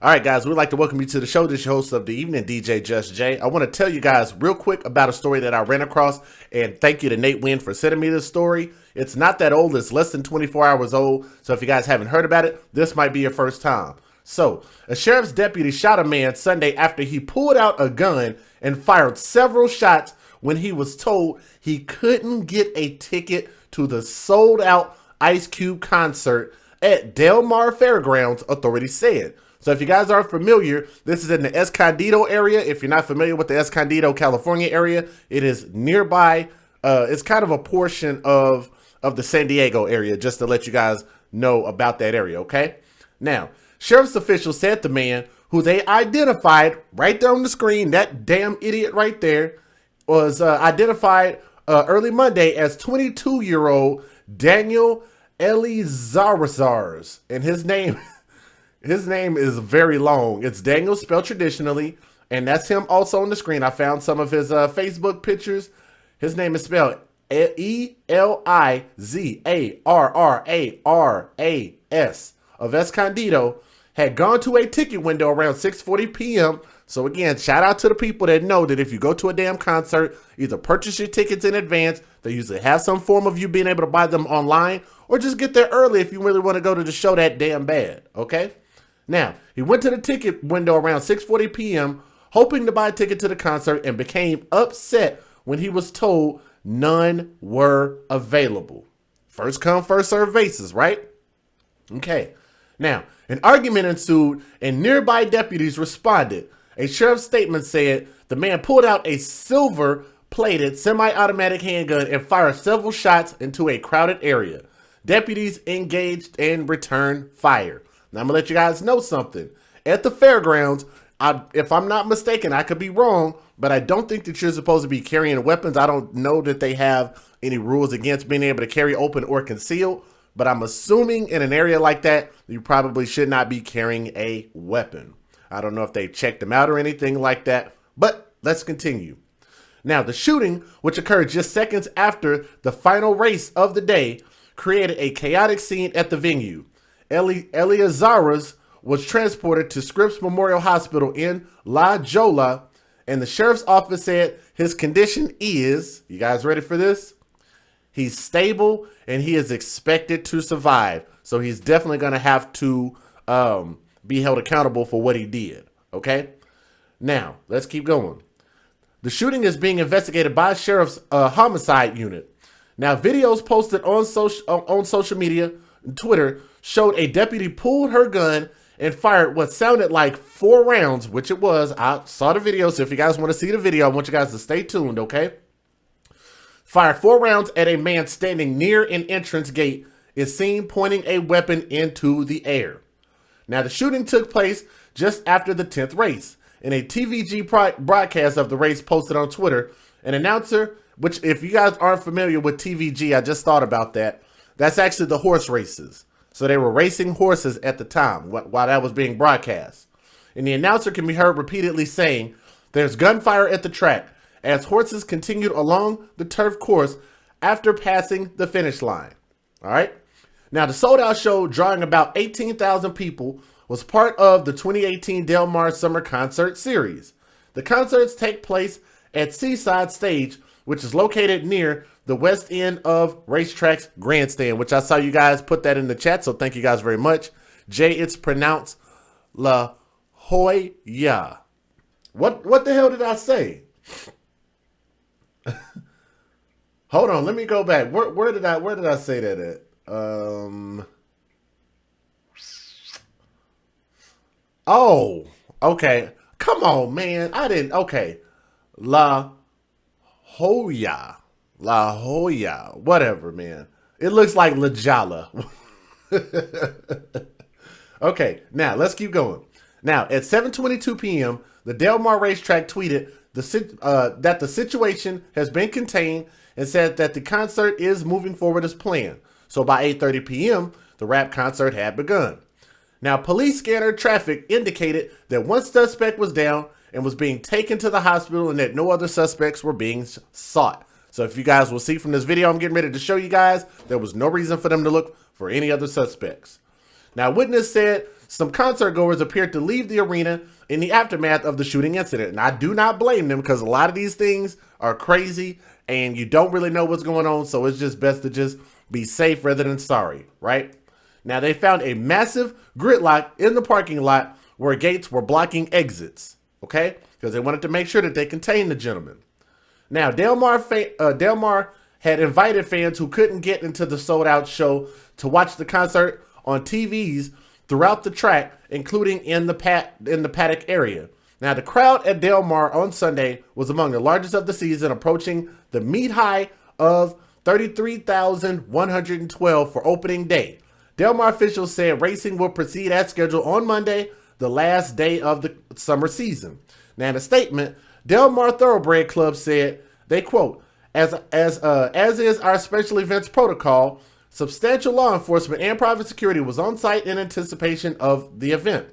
All right, guys, we'd like to welcome you to the show. This is your host of the evening, DJ Just Jay. I want to tell you guys real quick about a story that I ran across, and thank you to Nate Wynn for sending me this story. It's not that old. It's less than 24 hours old, so if you guys haven't heard about it, this might be your first time. So, a sheriff's deputy shot a man Sunday after he pulled out a gun and fired several shots when he was told he couldn't get a ticket to the sold-out Ice Cube concert at Del Mar Fairgrounds, authorities said. So if you guys aren't familiar, this is in the Escondido area. If you're not familiar with the Escondido, California area, it is nearby. It's kind of a portion of the San Diego area, just to let you guys know about that area, okay? Now, sheriff's officials said the man, who they identified right there on the screen, that damn idiot right there, was identified early Monday as 22-year-old Daniel Elizarrazars, and his name is very long. It's Daniel spelled traditionally, and that's him also on the screen. I found some of his Facebook pictures. His name is spelled Elizarraras of Escondido. Had gone to a ticket window around 6:40 p.m. So again, shout out to the people that know that if you go to a damn concert, either purchase your tickets in advance. They usually have some form of you being able to buy them online, or just get there early if you really want to go to the show that damn bad, okay? Now, he went to the ticket window around 6:40 p.m., hoping to buy a ticket to the concert, and became upset when he was told none were available. First come, first serve basis, right? Okay. Now, an argument ensued, and nearby deputies responded. A sheriff's statement said the man pulled out a silver-plated semi-automatic handgun and fired several shots into a crowded area. Deputies engaged and returned fire. Now, I'm going to let you guys know something. At the fairgrounds, if I'm not mistaken, I could be wrong, but I don't think that you're supposed to be carrying weapons. I don't know that they have any rules against being able to carry open or concealed, but I'm assuming in an area like that, you probably should not be carrying a weapon. I don't know if they checked them out or anything like that, but let's continue. Now, the shooting, which occurred just seconds after the final race of the day, created a chaotic scene at the venue. Elizarraz was transported to Scripps Memorial Hospital in La Jolla, and the sheriff's office said his condition is, you guys ready for this? He's stable and he is expected to survive. So he's definitely going to have to be held accountable for what he did. Okay. Now let's keep going. The shooting is being investigated by sheriff's homicide unit. Now, videos posted on social media, Twitter, showed a deputy pulled her gun and fired what sounded like 4 rounds, which it was. I saw the video, so if you guys want to see the video, I want you guys to stay tuned, okay? Fired 4 rounds at a man standing near an entrance gate, is seen pointing a weapon into the air. Now, the shooting took place just after the 10th race. In a TVG broadcast of the race posted on Twitter, an announcer, which if you guys aren't familiar with TVG, I just thought about that. That's actually the horse races. So they were racing horses at the time while that was being broadcast. And the announcer can be heard repeatedly saying, "There's gunfire at the track," as horses continued along the turf course after passing the finish line. All right. Now, the sold-out show, drawing about 18,000 people, was part of the 2018 Del Mar Summer Concert Series. The concerts take place at Seaside Stage, which is located near the west end of Racetrack's grandstand, which I saw you guys put that in the chat, so thank you guys very much. Jay, it's pronounced La Jolla. What the hell did I say? Hold on, let me go back. Where did I say that at? Oh, okay. Come on, man. I didn't. Okay. La Jolla. Whatever, man. It looks like La Jolla. Okay, now let's keep going. Now, at 7:22 p.m., the Del Mar racetrack tweeted that the situation has been contained and said that the concert is moving forward as planned. So by 8:30 p.m., the rap concert had begun. Now, police scanner traffic indicated that one suspect was down and was being taken to the hospital and that no other suspects were being sought. So if you guys will see from this video I'm getting ready to show you guys, there was no reason for them to look for any other suspects. Now, witness said some concert goers appeared to leave the arena in the aftermath of the shooting incident. And I do not blame them, because a lot of these things are crazy and you don't really know what's going on. So it's just best to just be safe rather than sorry, right? Now, they found a massive gridlock in the parking lot where gates were blocking exits, okay? Because they wanted to make sure that they contained the gentleman. Now, Del Mar had invited fans who couldn't get into the sold-out show to watch the concert on TVs throughout the track, including in the paddock area. Now, the crowd at Del Mar on Sunday was among the largest of the season, approaching the meet high of 33,112 for opening day. Del Mar officials said racing will proceed as scheduled on Monday, the last day of the summer season. Now, in a statement, Del Mar Thoroughbred Club said, they quote, as is our special events protocol, substantial law enforcement and private security was on site in anticipation of the event.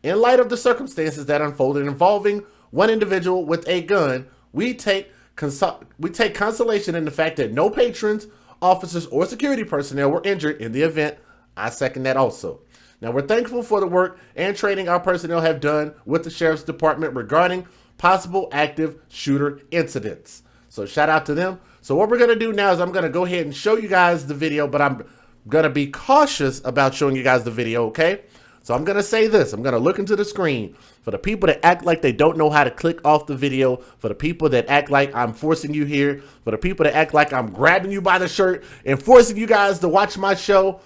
In light of the circumstances that unfolded involving one individual with a gun, we take consolation in the fact that no patrons, officers, or security personnel were injured in the event. I second that also. Now, we're thankful for the work and training our personnel have done with the Sheriff's Department regarding possible active shooter incidents. So shout out to them. So what we're going to do now is I'm going to go ahead and show you guys the video, but I'm going to be cautious about showing you guys the video, okay? So I'm going to say this. I'm going to look into the screen. For the people that act like they don't know how to click off the video, for the people that act like I'm forcing you here, for the people that act like I'm grabbing you by the shirt and forcing you guys to watch my show,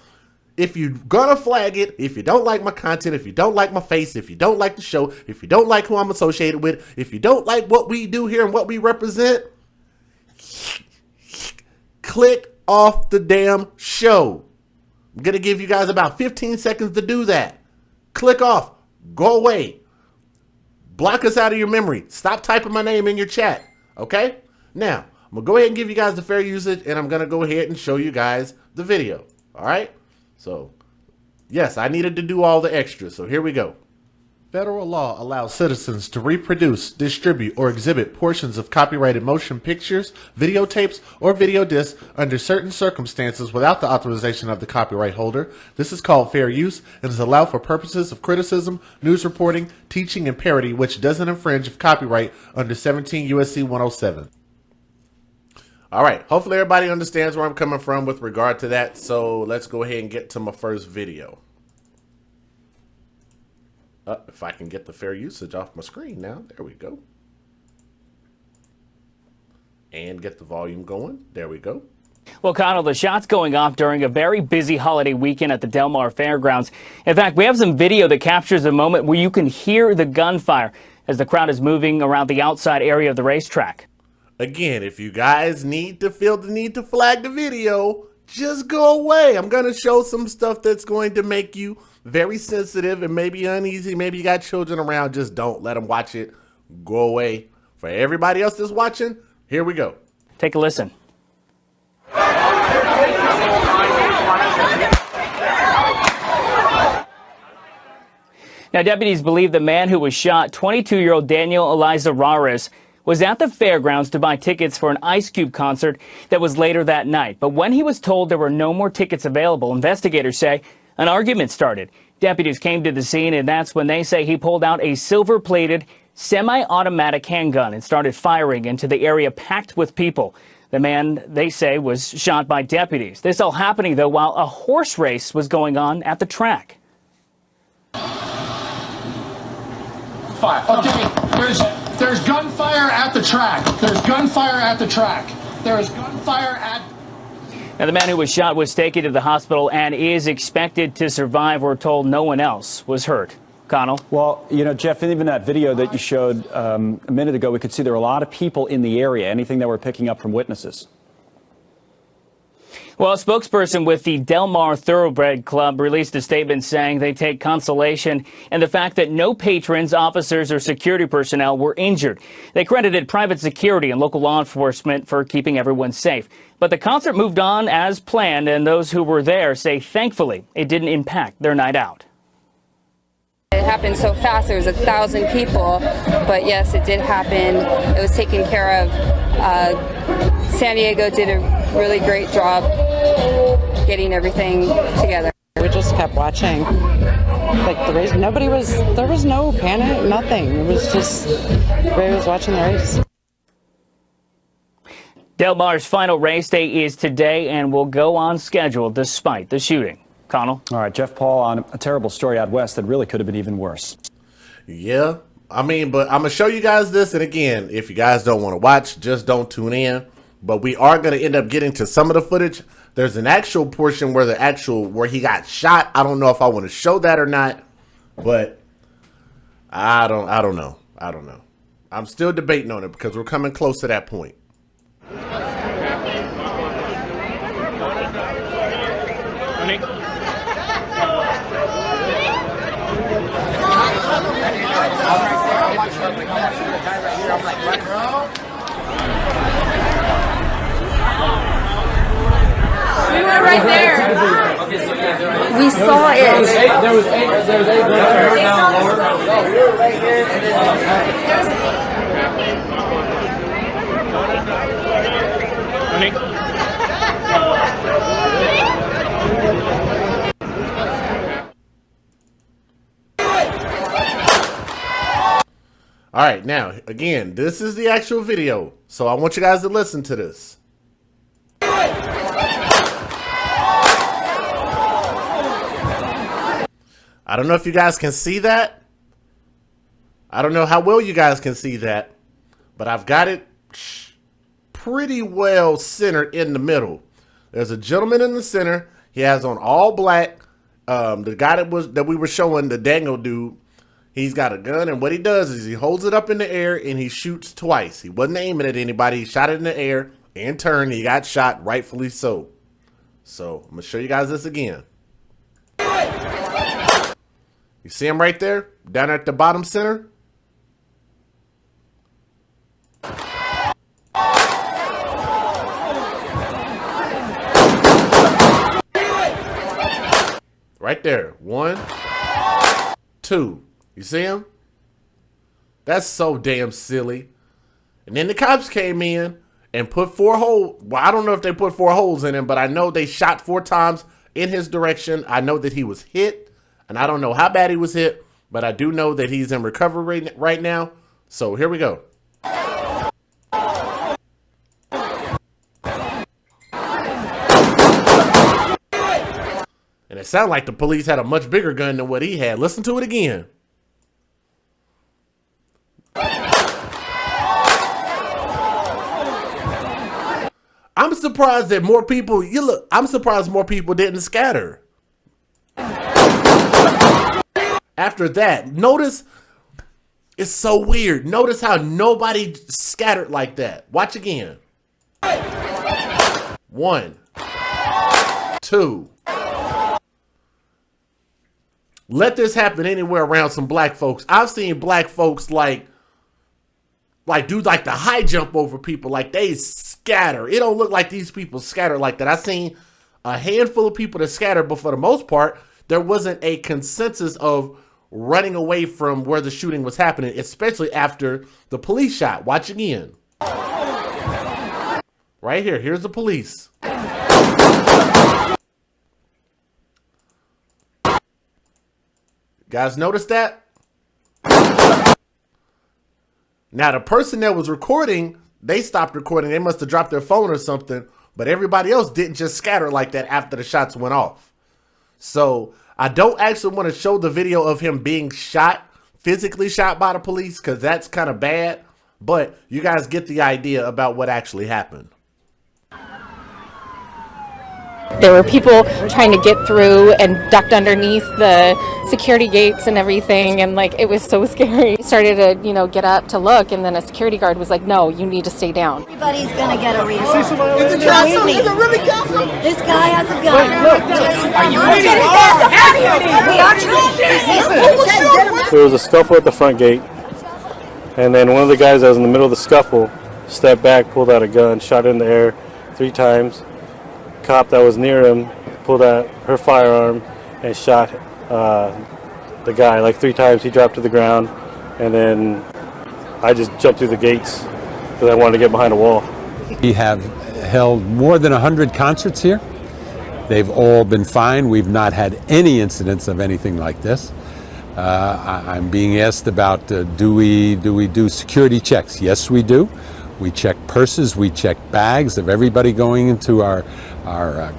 if you're gonna flag it, if you don't like my content, if you don't like my face, if you don't like the show, if you don't like who I'm associated with, if you don't like what we do here and what we represent, click off the damn show. I'm gonna give you guys about 15 seconds to do that. Click off. Go away. Block us out of your memory. Stop typing my name in your chat. Okay? Now, I'm gonna go ahead and give you guys the fair usage, and I'm gonna go ahead and show you guys the video. All right? So, yes, I needed to do all the extras, so here we go. Federal law allows citizens to reproduce, distribute, or exhibit portions of copyrighted motion pictures, videotapes, or video discs under certain circumstances without the authorization of the copyright holder. This is called fair use and is allowed for purposes of criticism, news reporting, teaching, and parody, which doesn't infringe of copyright under 17 U.S.C. 107. All right, hopefully everybody understands where I'm coming from with regard to that. So let's go ahead and get to my first video. If I can get the fair usage off my screen now, there we go. And get the volume going, there we go. Well, Connell, the shots going off during a very busy holiday weekend at the Del Mar Fairgrounds. In fact, we have some video that captures a moment where you can hear the gunfire as the crowd is moving around the outside area of the racetrack. Again, if you guys feel the need to flag the video, just go away. I'm going to show some stuff that's going to make you very sensitive and maybe uneasy. Maybe you got children around. Just don't let them watch it. Go away. For everybody else that's watching, here we go. Take a listen. Now, deputies believe the man who was shot, 22-year-old Daniel Eliza Rares, was at the fairgrounds to buy tickets for an Ice Cube concert that was later that night. But when he was told there were no more tickets available, investigators say an argument started. Deputies came to the scene, and that's when they say he pulled out a silver-plated semi-automatic handgun and started firing into the area packed with people. The man, they say, was shot by deputies. This all happening, though, while a horse race was going on at the track. Fire. Okay, there's gunfire at the track. There's gunfire at the track. There is gunfire at... Now, the man who was shot was taken to the hospital and is expected to survive. We're told no one else was hurt. Connell? Well, you know, Jeff, even that video that you showed a minute ago, we could see there were a lot of people in the area. Anything that we're picking up from witnesses? Well, a spokesperson with the Del Mar Thoroughbred Club released a statement saying they take consolation in the fact that no patrons, officers, or security personnel were injured. They credited private security and local law enforcement for keeping everyone safe. But the concert moved on as planned, and those who were there say thankfully it didn't impact their night out. It happened so fast, there was 1,000 people, but yes, it did happen. It was taken care of. San Diego did a really great job getting everything together. We just kept watching. Like the race, there was no panic, nothing. It was just, everybody was watching the race. Del Mar's final race day is today and will go on schedule despite the shooting. Connell? All right, Jeff Paul on a terrible story out west that really could have been even worse. Yeah, I mean, but I'm going to show you guys this. And again, if you guys don't want to watch, just don't tune in. But we are going to end up getting to some of the footage. There's an actual portion where he got shot. I don't know if I want to show that or not, but I don't know. I'm still debating on it because we're coming close to that point. We were right there. We saw it. There was eight down lower. We were right here. All right, now, again, this is the actual video, so I want you guys to listen to this. I don't know if you guys can see that. I don't know how well you guys can see that, but I've got it pretty well centered in the middle. There's a gentleman in the center. He has on all black. The guy that we were showing, the Daniel dude, he's got a gun, and what he does is he holds it up in the air and he shoots twice. He wasn't aiming at anybody. He shot it in the air and turned. He got shot, rightfully so. So I'm gonna show you guys this again. You see him right there, down at the bottom center? Right there. 1, 2. You see him? That's so damn silly. And then the cops came in and put 4 holes. Well, I don't know if they put 4 holes in him, but I know they shot 4 times in his direction. I know that he was hit, and I don't know how bad he was hit, but I do know that he's in recovery right now. So here we go. And it sounded like the police had a much bigger gun than what he had. Listen to it again. I'm surprised that more people, I'm surprised more people didn't scatter. After that, notice, it's so weird. Notice how nobody scattered like that. Watch again. 1, 2. Let this happen anywhere around some black folks. I've seen black folks like do like the high jump over people, like they scatter. It don't look like these people scatter like that. I've seen a handful of people that scatter, but for the most part, there wasn't a consensus of running away from where the shooting was happening, especially after the police shot. Watch again. Right here. Here's the police. Guys, notice that? Now, the person that was recording, they stopped recording. They must have dropped their phone or something, but everybody else didn't just scatter like that after the shots went off. So I don't actually want to show the video of him being shot, physically shot by the police, because that's kind of bad, but you guys get the idea about what actually happened. There were people trying to get through and ducked underneath the security gates and everything, and like it was so scary. We started to, get up to look, and then a security guard was like, "No, you need to stay down." Everybody's gonna get a reason. Is it really Castle? This guy has a gun. Are you There was a scuffle at the front gate, and then one of the guys that was in the middle of the scuffle stepped back, pulled out a gun, shot it in the air 3 times. Cop that was near him pulled out her firearm and shot the guy like 3 times. He dropped to the ground, and then I just jumped through the gates because I wanted to get behind a wall. We have held more than 100 concerts here. They've all been fine. We've not had any incidents of anything like this. I'm being asked about do we do security checks? Yes, we do. We check purses, we check bags of everybody going into our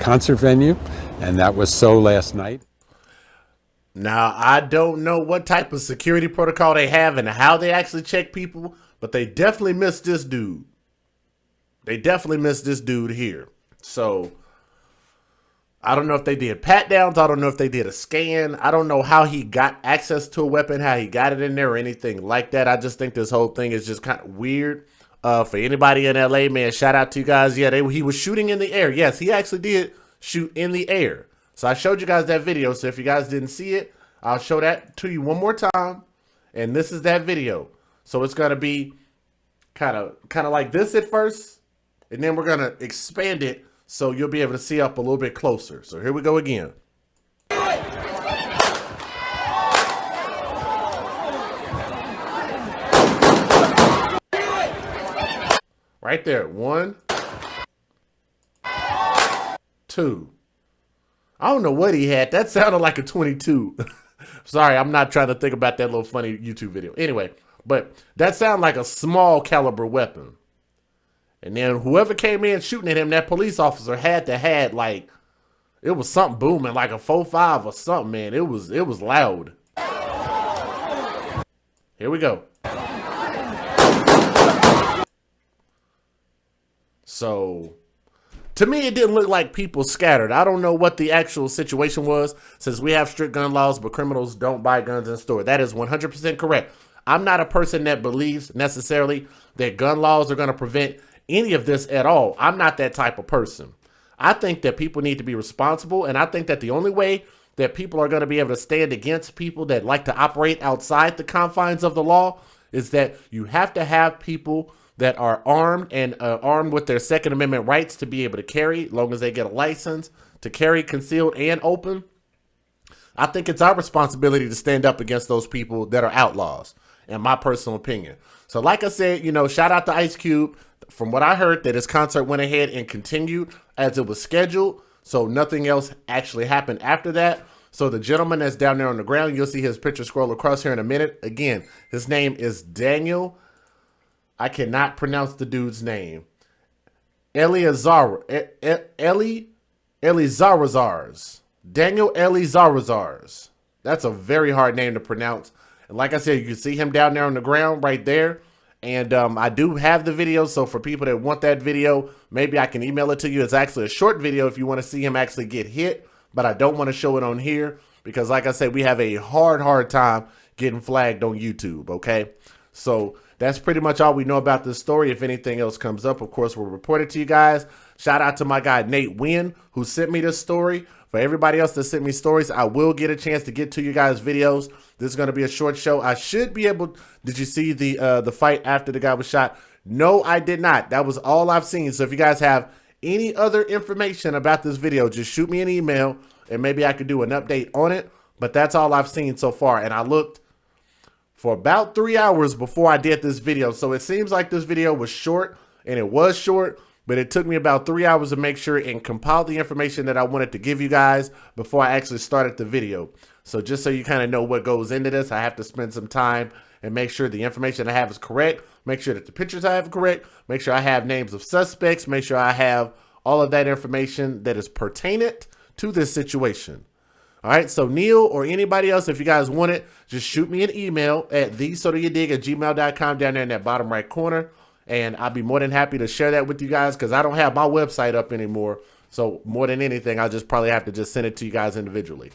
concert venue, and that was so last night. Now, I don't know what type of security protocol they have and how they actually check people, but they definitely missed this dude. They definitely missed this dude here. So, I don't know if they did pat downs. I don't know if they did a scan. I don't know how he got access to a weapon, how he got it in there or anything like that. I just think this whole thing is just kind of weird. For anybody in LA, man, shout out to you guys. Yeah, he was shooting in the air. Yes, he actually did shoot in the air. So I showed you guys that video. So if you guys didn't see it, I'll show that to you one more time. And this is that video. So it's going to be kind of like this at first. And then we're going to expand it so you'll be able to see up a little bit closer. So here we go again. Right there. 1, 2. I don't know what he had. That sounded like a 22. Sorry, I'm not trying to think about that little funny YouTube video. Anyway, but that sounded like a small caliber weapon. And then whoever came in shooting at him, that police officer had like, it was something booming, like a 4.5 or something, man. It was loud. Here we go. So, to me, it didn't look like people scattered. I don't know what the actual situation was, since we have strict gun laws, but criminals don't buy guns in store. That is 100% correct. I'm not a person that believes necessarily that gun laws are going to prevent any of this at all. I'm not that type of person. I think that people need to be responsible, and I think that the only way that people are going to be able to stand against people that like to operate outside the confines of the law is that you have to have people that are armed and armed with their Second Amendment rights to be able to carry, as long as they get a license to carry concealed and open. I think it's our responsibility to stand up against those people that are outlaws, in my personal opinion. So like I said, you know, shout out to Ice Cube. From what I heard, that his concert went ahead and continued as it was scheduled. So nothing else actually happened after that. So the gentleman that's down there on the ground, you'll see his picture scroll across here in a minute. Again, his name is Daniel. I cannot pronounce the dude's name. Elizarraz. Daniel Elizarraz. That's a very hard name to pronounce. And like I said, you can see him down there on the ground right there. And I do have the video, so for people that want that video, maybe I can email it to you. It's actually a short video if you want to see him actually get hit, but I don't want to show it on here because, like I said, we have a hard time getting flagged on YouTube, okay? So that's pretty much all we know about this story. If anything else comes up, of course, we'll report it to you guys. Shout out to my guy, Nate Wynn, who sent me this story. For everybody else that sent me stories, I will get a chance to get to you guys' videos. This is going to be a short show. I should be able... Did you see the fight after the guy was shot? No, I did not. That was all I've seen. So if you guys have any other information about this video, just shoot me an email and maybe I could do an update on it. But that's all I've seen so far. And I looked for about 3 hours before I did this video. So it seems like this video was short, and it was short. But it took me about 3 hours to make sure and compile the information that I wanted to give you guys before I actually started the video. So just so you kind of know what goes into this, I have to spend some time and make sure the information I have is correct. Make sure that the pictures I have are correct. Make sure I have names of suspects. Make sure I have all of that information that is pertinent to this situation. All right, so Neil or anybody else, if you guys want it, just shoot me an email at thesodayoudig@gmail.com down there in that bottom right corner. And I'll be more than happy to share that with you guys because I don't have my website up anymore. So more than anything, I'll just probably have to just send it to you guys individually.